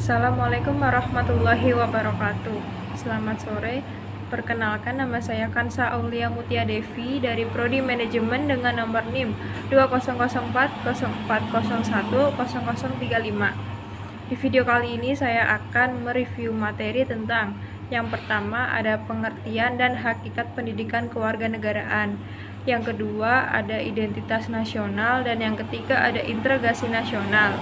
Assalamualaikum warahmatullahi wabarakatuh. Selamat sore. Perkenalkan, nama saya Kansa Aulia Mutia Devi dari Prodi Manajemen dengan nomor NIM 200404010035. Di video kali ini saya akan mereview materi tentang yang pertama ada pengertian dan hakikat pendidikan kewarganegaraan. Yang kedua ada identitas nasional dan yang ketiga ada integrasi nasional.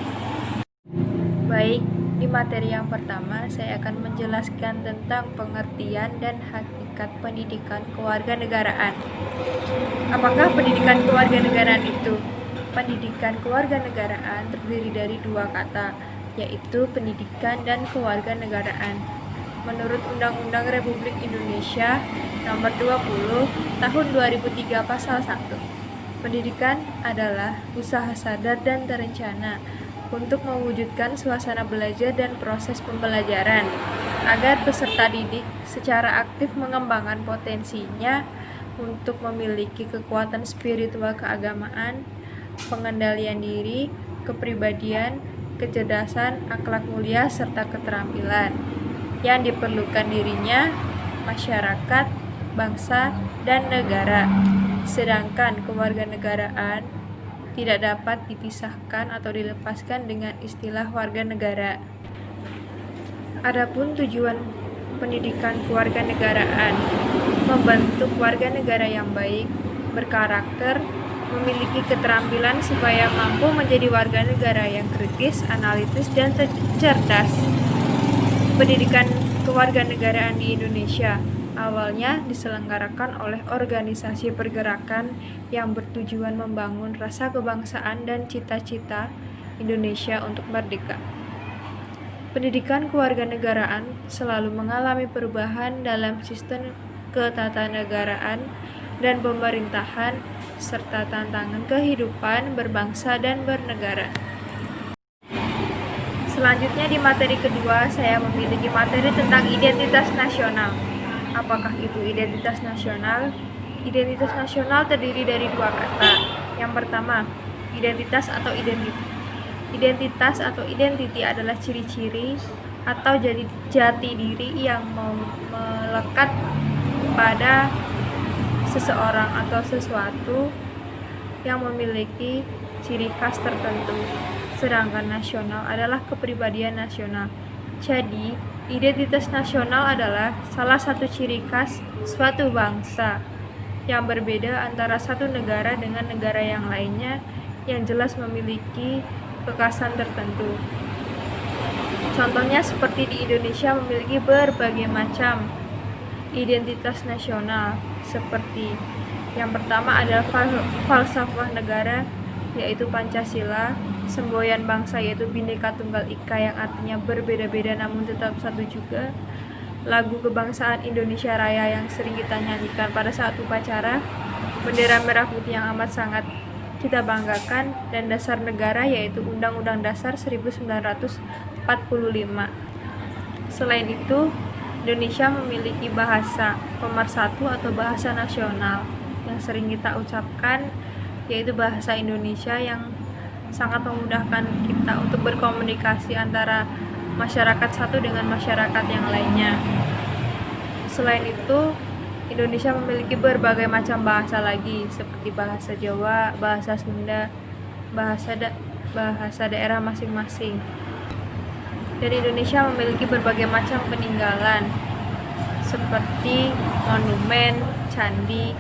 Baik, di materi yang pertama saya akan menjelaskan tentang pengertian dan hakikat pendidikan kewarganegaraan. Apakah pendidikan kewarganegaraan itu? Pendidikan kewarganegaraan terdiri dari dua kata, yaitu pendidikan dan kewarganegaraan. Menurut Undang-Undang Republik Indonesia Nomor 20 Tahun 2003 Pasal 1, pendidikan adalah usaha sadar dan terencana untuk mewujudkan suasana belajar dan proses pembelajaran agar peserta didik secara aktif mengembangkan potensinya untuk memiliki kekuatan spiritual keagamaan, pengendalian diri, kepribadian, kecerdasan, akhlak mulia, serta keterampilan yang diperlukan dirinya, masyarakat, bangsa, dan negara. Sedangkan kewarganegaraan tidak dapat dipisahkan atau dilepaskan dengan istilah warga negara. Adapun tujuan pendidikan kewarganegaraan membentuk warga negara yang baik, berkarakter, memiliki keterampilan supaya mampu menjadi warga negara yang kritis, analitis, dan cerdas. Pendidikan kewarganegaraan di Indonesia awalnya diselenggarakan oleh organisasi pergerakan yang bertujuan membangun rasa kebangsaan dan cita-cita Indonesia untuk merdeka. Pendidikan kewarganegaraan selalu mengalami perubahan dalam sistem ketatanegaraan dan pemerintahan serta tantangan kehidupan berbangsa dan bernegara. Selanjutnya di materi kedua saya memiliki materi tentang identitas nasional. Apakah itu identitas nasional? Identitas nasional terdiri dari dua kata. Yang pertama, identitas atau identiti. Identitas atau identiti adalah ciri-ciri atau jati diri yang melekat pada seseorang atau sesuatu yang memiliki ciri khas tertentu. Sedangkan nasional adalah kepribadian nasional. Jadi, identitas nasional adalah salah satu ciri khas suatu bangsa yang berbeda antara satu negara dengan negara yang lainnya yang jelas memiliki kekhasan tertentu. Contohnya seperti di Indonesia memiliki berbagai macam identitas nasional, seperti yang pertama adalah falsafah negara, yaitu Pancasila, semboyan bangsa yaitu Bhinneka Tunggal Ika yang artinya berbeda-beda namun tetap satu juga, lagu kebangsaan Indonesia Raya yang sering kita nyanyikan pada saat upacara, bendera merah putih yang amat sangat kita banggakan, dan dasar negara yaitu Undang-Undang Dasar 1945. Selain itu, Indonesia memiliki bahasa pemersatu atau bahasa nasional yang sering kita ucapkan, yaitu bahasa Indonesia yang sangat memudahkan kita untuk berkomunikasi antara masyarakat satu dengan masyarakat yang lainnya. Selain itu, Indonesia memiliki berbagai macam bahasa lagi, seperti bahasa Jawa, bahasa Sunda, bahasa daerah masing-masing. Dan Indonesia memiliki berbagai macam peninggalan, seperti monumen, candi,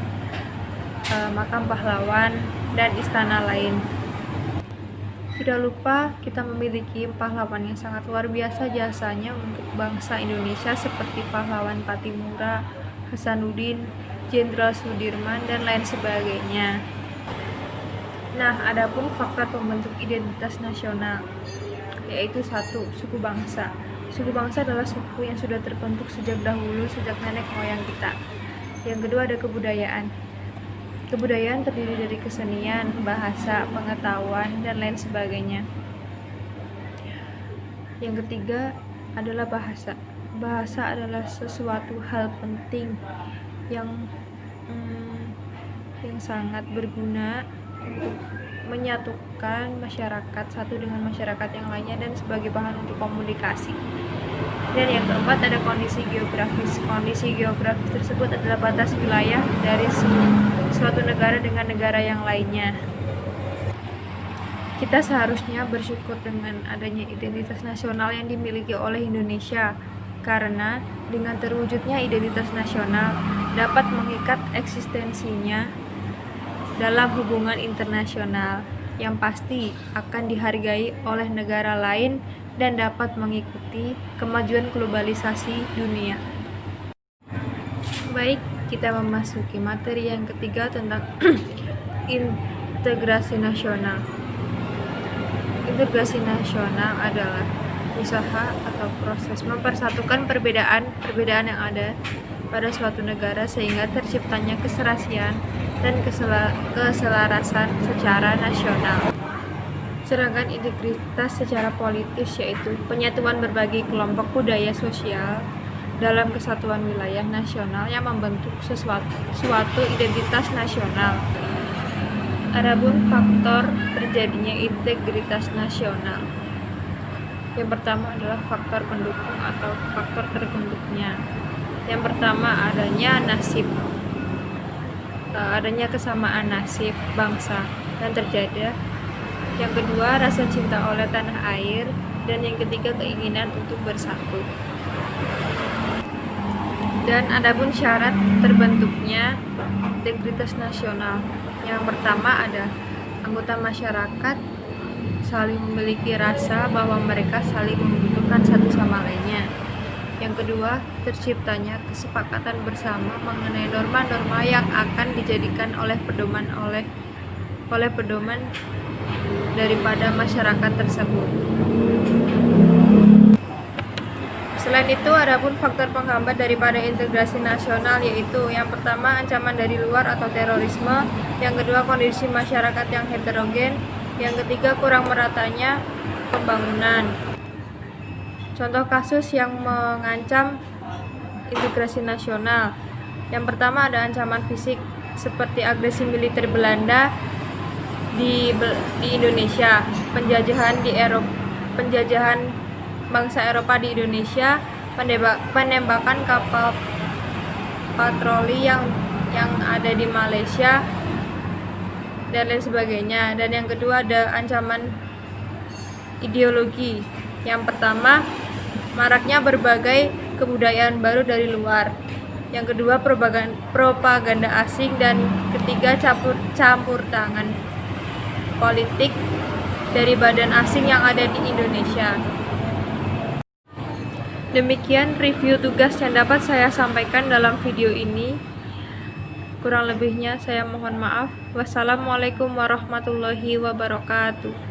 makam pahlawan, dan istana lain. Tidak lupa kita memiliki pahlawan yang sangat luar biasa jasanya untuk bangsa Indonesia, seperti pahlawan Patimura, Hasanuddin, Jenderal Sudirman, dan lain sebagainya. Nah, adapun faktor pembentuk identitas nasional, yaitu satu, suku bangsa. Suku bangsa adalah suku yang sudah terbentuk sejak dahulu, sejak nenek moyang kita. Yang kedua ada kebudayaan. Kebudayaan terdiri dari kesenian, bahasa, pengetahuan, dan lain sebagainya. Yang ketiga adalah bahasa. Bahasa adalah sesuatu hal penting yang sangat berguna untuk menyatukan masyarakat satu dengan masyarakat yang lainnya dan sebagai bahan untuk komunikasi. Dan yang keempat ada kondisi geografis. Kondisi geografis tersebut adalah batas wilayah dari suatu negara dengan negara yang lainnya. Kita seharusnya bersyukur dengan adanya identitas nasional yang dimiliki oleh Indonesia, karena dengan terwujudnya identitas nasional dapat mengikat eksistensinya dalam hubungan internasional yang pasti akan dihargai oleh negara lain dan dapat mengikuti kemajuan globalisasi dunia. Baik, kita memasuki materi yang ketiga tentang integrasi nasional. Integrasi nasional adalah usaha atau proses mempersatukan perbedaan yang ada pada suatu negara sehingga terciptanya keserasian dan keselarasan secara nasional. Sedangkan integritas secara politis yaitu penyatuan berbagai kelompok budaya sosial dalam kesatuan wilayah nasional yang membentuk suatu identitas nasional. Adapun faktor terjadinya integritas nasional. Yang pertama adalah faktor pendukung atau faktor terbentuknya. Yang pertama adanya nasib, adanya kesamaan nasib bangsa dan terjadi. Yang kedua rasa cinta oleh tanah air, dan yang ketiga keinginan untuk bersatu. Dan adapun syarat terbentuknya integritas nasional. Yang pertama ada anggota masyarakat saling memiliki rasa bahwa mereka saling membutuhkan satu sama lainnya. Yang kedua, terciptanya kesepakatan bersama mengenai norma-norma yang akan dijadikan oleh pedoman daripada masyarakat tersebut. Selain itu, adapun faktor penghambat daripada integrasi nasional yaitu yang pertama ancaman dari luar atau terorisme, yang kedua kondisi masyarakat yang heterogen, yang ketiga kurang meratanya pembangunan. Contoh kasus yang mengancam integrasi nasional. Yang pertama ada ancaman fisik seperti agresi militer Belanda di Indonesia, penjajahan bangsa Eropa di Indonesia, penembakan kapal patroli yang ada di Malaysia dan lain sebagainya. Dan yang kedua ada ancaman ideologi. Yang pertama maraknya berbagai kebudayaan baru dari luar. Yang kedua propaganda asing, dan ketiga campur tangan politik dari badan asing yang ada di Indonesia. Demikian review tugas yang dapat saya sampaikan dalam video ini. Kurang lebihnya saya mohon maaf. Wassalamualaikum warahmatullahi wabarakatuh.